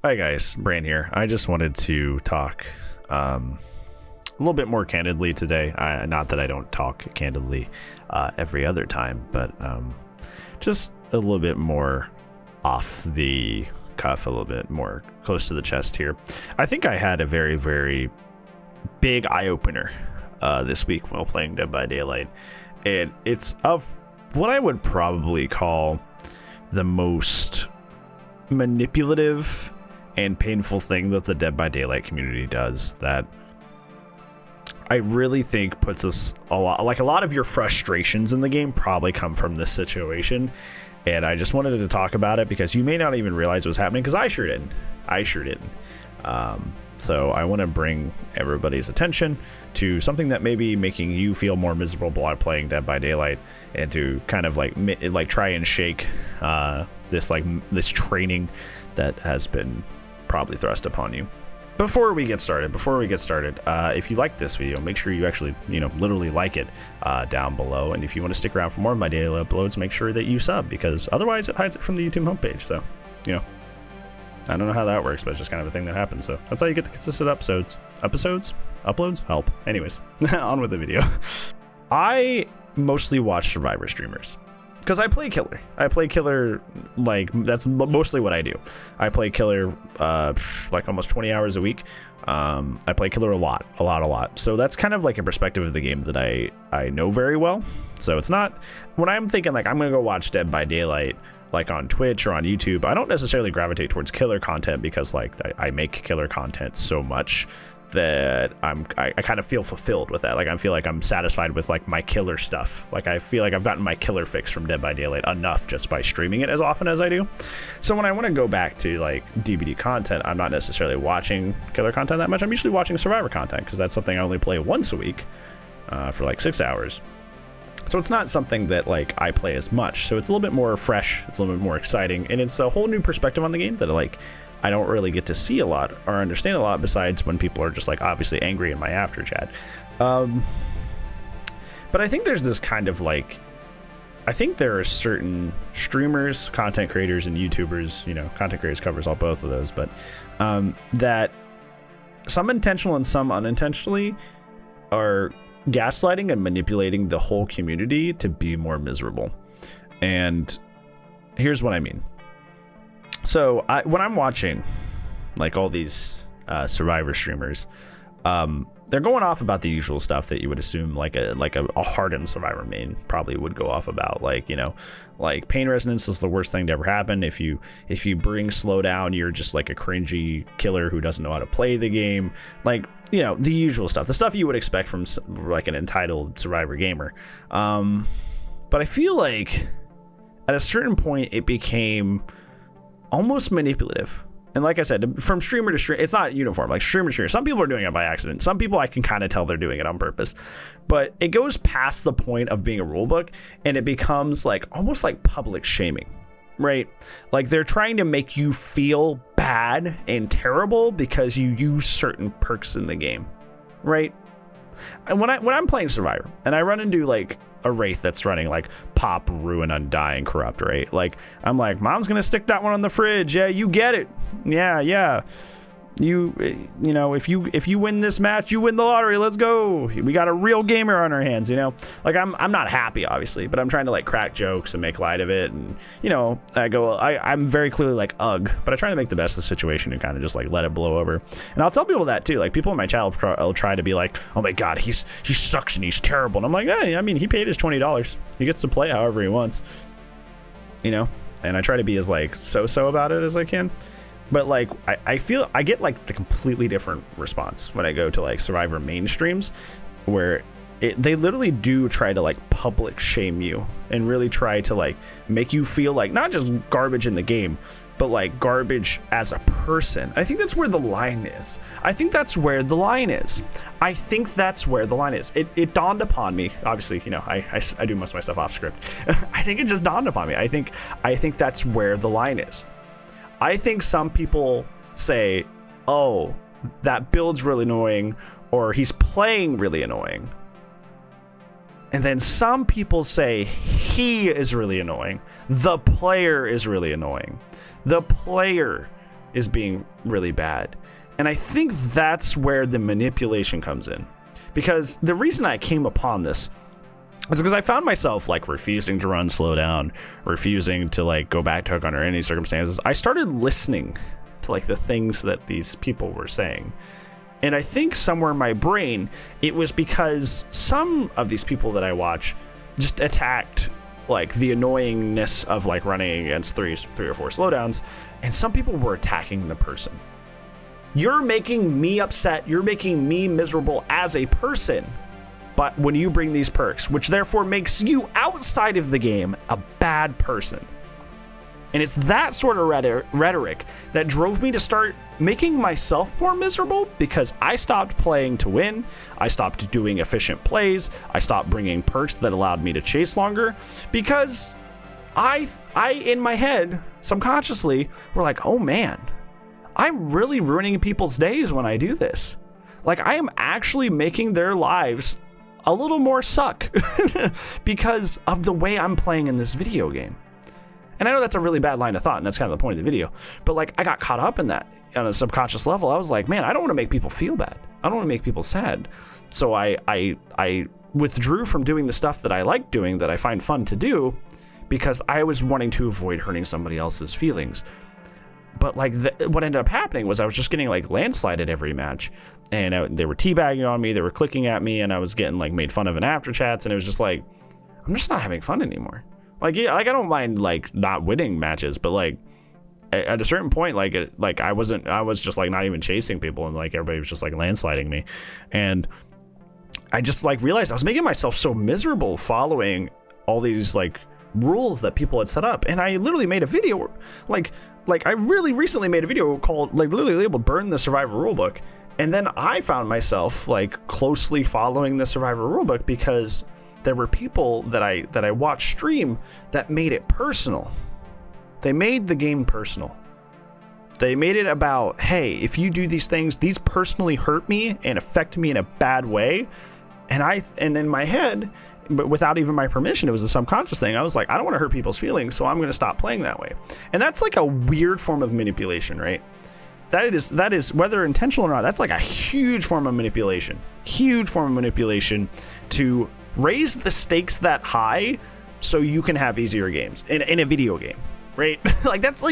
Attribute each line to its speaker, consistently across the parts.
Speaker 1: Hi guys, Bran here. I just wanted to talk a little bit more candidly today. Not that I don't talk candidly every other time, but just a little bit more off the cuff, a little bit more close to the chest here. I think I had a very, very big eye-opener this week while playing Dead by Daylight. And it's of what I would probably call the most manipulative and painful thing that the Dead by Daylight community does, that I really think puts us a lot of your frustrations in the game probably come from this situation. And I just wanted to talk about it because you may not even realize what's happening, because I sure didn't. So I want to bring everybody's attention to something that may be making you feel more miserable while playing Dead by Daylight, and to kind of like try and shake this training that has been probably thrust upon you. Before we get started, if you like this video, make sure you actually, literally like it down below. And if you want to stick around for more of my daily uploads, make sure that you sub, because otherwise it hides it from the YouTube homepage. So, I don't know how that works, but it's just kind of a thing that happens. So that's how you get the consistent uploads, help. Anyways, on with the video. I mostly watch Survivor streamers, because I play killer, like, that's mostly what I do. I play killer like almost 20 hours a week. I play killer a lot. So that's kind of like a perspective of the game that I know very well. So it's not, when I'm thinking like I'm gonna go watch Dead by Daylight like on Twitch or on YouTube, I don't necessarily gravitate towards killer content, because like I make killer content so much that I kind of feel fulfilled with that. Like I feel like I'm satisfied with like my killer stuff. Like I feel like I've gotten my killer fix from Dead by Daylight enough just by streaming it as often as I do. So when I want to go back to like DBD content, I'm not necessarily watching killer content that much. I'm usually watching Survivor content, because that's something I only play once a week for like 6 hours. So it's not something that like I play as much. So it's a little bit more fresh, it's a little bit more exciting, and it's a whole new perspective on the game that like I don't really get to see a lot or understand a lot, besides when people are just like obviously angry in my after chat. But I think there's this kind of like, I think there are certain streamers, content creators, and YouTubers, content creators covers all both of those, but that some intentional and some unintentionally are gaslighting and manipulating the whole community to be more miserable. And here's what I mean. So when I'm watching like all these Survivor streamers, they're going off about the usual stuff that you would assume like a hardened Survivor main probably would go off about, like, like pain resonance is the worst thing to ever happen. If you bring slowdown, you're just like a cringy killer who doesn't know how to play the game. Like, the usual stuff, the stuff you would expect from like an entitled Survivor gamer. But I feel like at a certain point it became almost manipulative. And like I said, from streamer to streamer, it's not uniform, like streamer to streamer. Some people are doing it by accident. Some people I can kind of tell they're doing it on purpose. But it goes past the point of being a rule book, and it becomes like almost like public shaming, right? Like they're trying to make you feel bad and terrible because you use certain perks in the game, right? And when I'm playing Survivor and I run into like a Wraith that's running like Pop, Ruin, Undying, Corrupt, right? Like I'm like, Mom's gonna stick that one on the fridge. Yeah, you get it. Yeah. If you win this match, you win the lottery. Let's go. We got a real gamer on our hands. Like I'm not happy, obviously, but I'm trying to like crack jokes and make light of it. And I'm very clearly like ugh, but I try to make the best of the situation and kind of just like let it blow over. And I'll tell people that too. Like people in my channel will try to be like, oh my god, he sucks and he's terrible. And I'm like, hey, I mean, he paid his $20. He gets to play however he wants. And I try to be as like so about it as I can. But like I feel I get like the completely different response when I go to like Survivor mainstreams, where they literally do try to like public shame you and really try to like make you feel like not just garbage in the game, but like garbage as a person. I think that's where the line is. I think that's where the line is. It dawned upon me, obviously, I do most of my stuff off script. I think it just dawned upon me. I think that's where the line is. I think some people say, oh, that build's really annoying, or he's playing really annoying. And then some people say he is really annoying. The player is really annoying. The player is being really bad. And I think that's where the manipulation comes in. Because the reason I came upon this is because I found myself like refusing to run slow down, refusing to like go back to hook under any circumstances. I started listening to like the things that these people were saying. And I think somewhere in my brain, it was because some of these people that I watch just attacked like the annoyingness of like running against three or four slowdowns, and some people were attacking the person. You're making me upset, you're making me miserable as a person, but when you bring these perks, which therefore makes you outside of the game a bad person. And it's that sort of rhetoric that drove me to start making myself more miserable, because I stopped playing to win. I stopped doing efficient plays. I stopped bringing perks that allowed me to chase longer, because I in my head, subconsciously, were like, oh man, I'm really ruining people's days when I do this. Like, I am actually making their lives a little more suck because of the way I'm playing in this video game. And I know that's a really bad line of thought, and that's kind of the point of the video. But like, I got caught up in that on a subconscious level. I was like, man, I don't want to make people feel bad. I don't want to make people sad. So I withdrew from doing the stuff that I like doing, that I find fun to do, because I was wanting to avoid hurting somebody else's feelings. But like, what ended up happening was I was just getting like landslided every match, and they were teabagging on me, they were clicking at me, and I was getting like made fun of in after chats, and it was just like, I'm just not having fun anymore. Like, yeah, like I don't mind like not winning matches, but like at a certain point, I was just like not even chasing people, and like everybody was just like landsliding me, and I just like realized I was making myself so miserable following all these like rules that people had set up. And I literally made a video, like I really recently made a video called like literally labeled "Burn the Survivor Rulebook," and then I found myself like closely following the Survivor Rulebook because there were people that I watched stream that made it personal. They made the game personal. They made it about, hey, if you do these things, these personally hurt me and affect me in a bad way. And in my head, but without even my permission, it was a subconscious thing. I was like, I don't want to hurt people's feelings, so I'm going to stop playing that way. And that's like a weird form of manipulation, right? That is whether intentional or not, that's like a huge form of manipulation. Huge form of manipulation to raise the stakes that high so you can have easier games in a video game, right? Like that's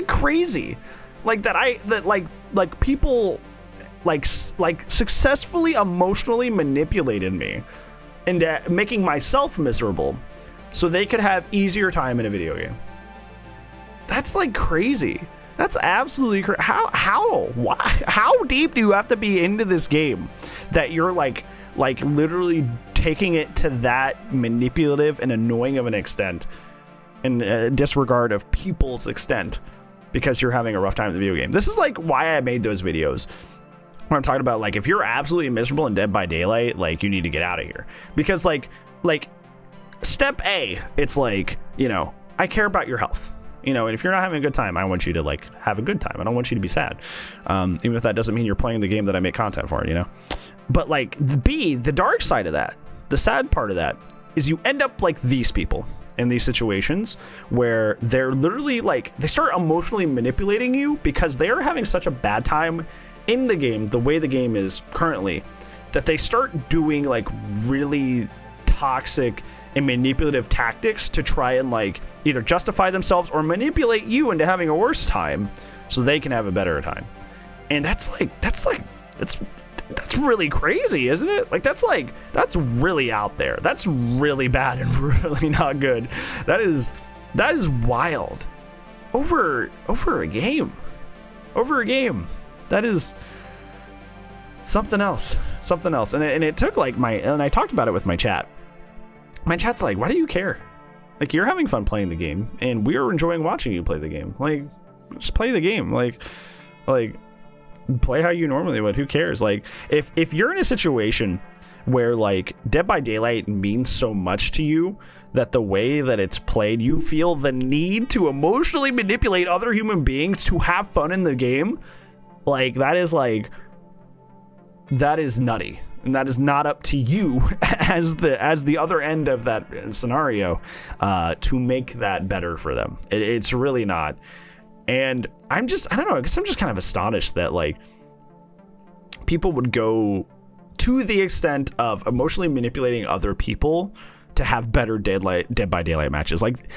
Speaker 1: crazy. Like that people like successfully emotionally manipulated me into making myself miserable so they could have easier time in a video game. That's like crazy. That's absolutely crazy. How deep do you have to be into this game that you're like literally taking it to that manipulative and annoying of an extent, and disregard of people's extent, because you're having a rough time in the video game? This is like why I made those videos where I'm talking about like, if you're absolutely miserable in Dead by Daylight, like you need to get out of here. Because like step A, it's like, you know, I care about your health. You know, and if you're not having a good time, I want you to like have a good time. I don't want you to be sad. Even if that doesn't mean you're playing the game that I make content for, you know. But like the dark side of that, the sad part of that, is you end up like these people in these situations where they're literally like, they start emotionally manipulating you because they're having such a bad time in the game, the way the game is currently, that they start doing like really toxic and manipulative tactics to try and like either justify themselves or manipulate you into having a worse time so they can have a better time. And that's really crazy, isn't it? Like that's really out there. That's really bad and really not good. That is wild. Over a game. That is something else. And it took like and I talked about it with my chat. My chat's like, why do you care? Like, you're having fun playing the game, and we're enjoying watching you play the game. Like, just play the game. Like play how you normally would. Who cares? Like, if you're in a situation where like Dead by Daylight means so much to you that the way that it's played, you feel the need to emotionally manipulate other human beings to have fun in the game, like that is nutty. And that is not up to you as the other end of that scenario to make that better for them. It's really not. And I don't know, I guess I'm just kind of astonished that like people would go to the extent of emotionally manipulating other people to have better Dead by Daylight matches. Like,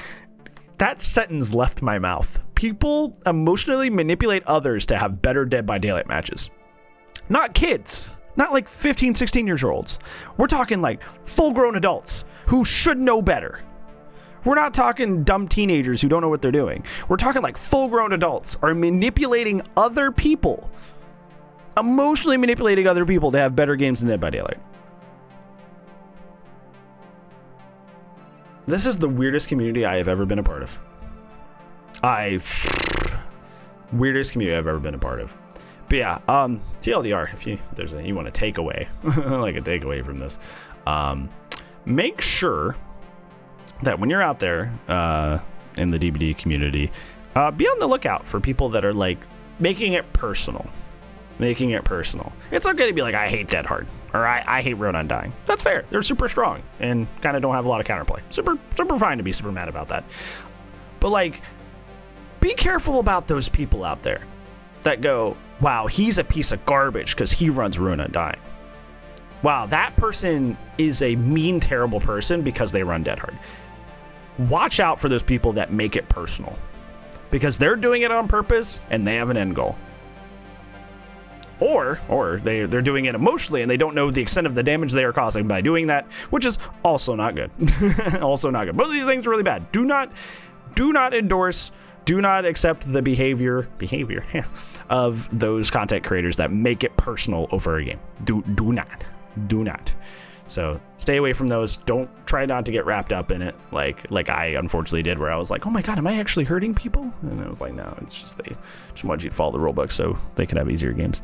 Speaker 1: that sentence left my mouth. People emotionally manipulate others to have better Dead by Daylight matches. Not kids. Not like 15, 16 years olds. We're talking like full-grown adults who should know better. We're not talking dumb teenagers who don't know what they're doing. We're talking like full-grown adults are manipulating other people. Emotionally manipulating other people to have better games than Dead by Daylight. This is the weirdest community I have ever been a part of. Weirdest community I've ever been a part of. But yeah, TLDR, if you want a takeaway, like a takeaway from this, make sure that when you're out there in the DBD community, be on the lookout for people that are like making it personal. Making it personal. It's okay to be like, I hate Dead Hard, or I hate Road Undying. That's fair. They're super strong and kind of don't have a lot of counterplay. Super fine to be super mad about that. But like, be careful about those people out there that go, wow, he's a piece of garbage because he runs Road Undying. Wow, that person is a mean, terrible person because they run Dead Hard. Watch out for those people that make it personal, because they're doing it on purpose and they have an end goal. Or they're doing it emotionally and they don't know the extent of the damage they are causing by doing that, which is also not good. Also not good. Both of these things are really bad. Do not endorse, do not accept the behavior of those content creators that make it personal over a game. Do not. So stay away from those. Don't try not to get wrapped up in it like I unfortunately did, where I was like, oh my god, am I actually hurting people? And I was like, no, it's just they just want you to follow the rulebook so they can have easier games.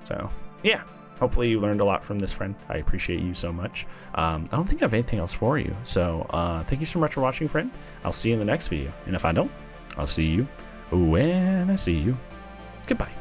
Speaker 1: So yeah, hopefully you learned a lot from this, friend. I appreciate you so much. I don't think I have anything else for you. So thank you so much for watching, friend. I'll see you in the next video. And if I don't, I'll see you when I see you. Goodbye.